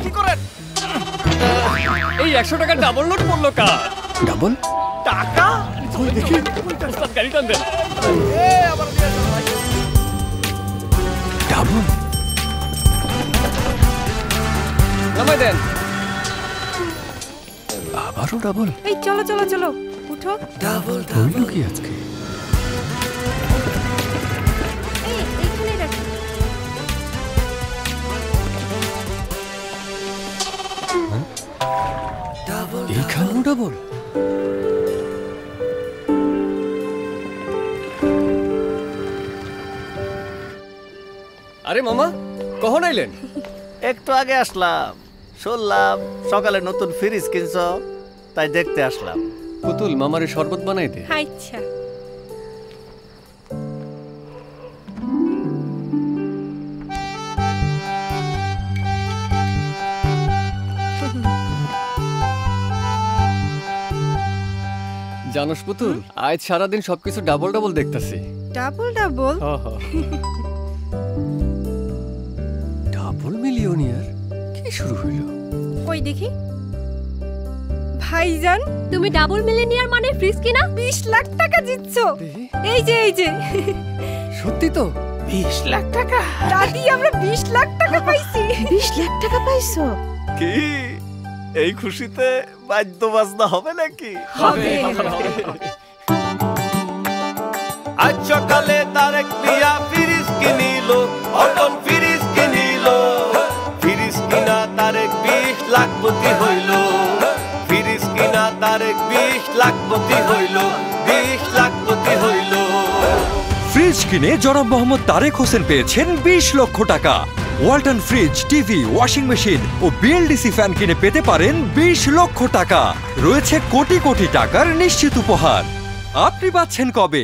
কি করেন? এই 100 টাকা ডাবল নোট পড়লো কা? ডাবল টাকা? দেখি ওস্তাদ গাড়ি টান দেন। আবার দিয়ে দাও ভাই। ডাবল নামাই দেন। আবারও ডাবল। এই চলো চলো চলো উঠো। হইল কি আজকে? এই এইখানে রাখো। এইখানেও ডাবল? আরে মামা কখন আইলেন? একটু আগে আসলাম, শুনলাম সকালে নতুন ফ্রিজ কিনছ, তাই দেখতে আসলাম। পুতুল মামারে শরবত বানাই দে। আচ্ছা জানোস পুতুল, আজ সারাদিন সবকিছু ডাবল ডাবল দেখতাছি। ডাবল ডাবল ডাবল মিলিয়নিয়ার কি শুরু হইল? কই দেখি। ভাইজান তুমি ডাবল মিলিয়নিয়ার মানে ফ্রিজ কিনা 20 লাখ টাকা জিতছো। এই যে এই যে সত্যি তো? 20 লাখ টাকা? দাদি আমরা 20 লাখ টাকা পাইছি। 20 লাখ টাকা পাইছো? কি এই খুশিতে বাদ্য বাজনা হবে নাকি? হবে আজ সকালে তারেক মিয়া ফ্রিজ কিনিল, অটন ফ্রিজ কিনিল। ফ্রিজ কিনা তারেক 20 লাখপতি হইল। ফ্রিজ কিনা তারেক 20 লাখপতি হইল। 20 লাখপতি হইল। ফ্রিজ কিনে জনাব মোহাম্মদ তারেক হোসেন পেয়েছেন 20 লক্ষ টাকা। Walton fridge, TV, washing machine ও বিএলডিসি ফ্যান কিনে পেতে পারেন 20 লক্ষ টাকা। রয়েছে কোটি কোটি টাকার নিশ্চিত উপহার। আপনি পাচ্ছেন কবে?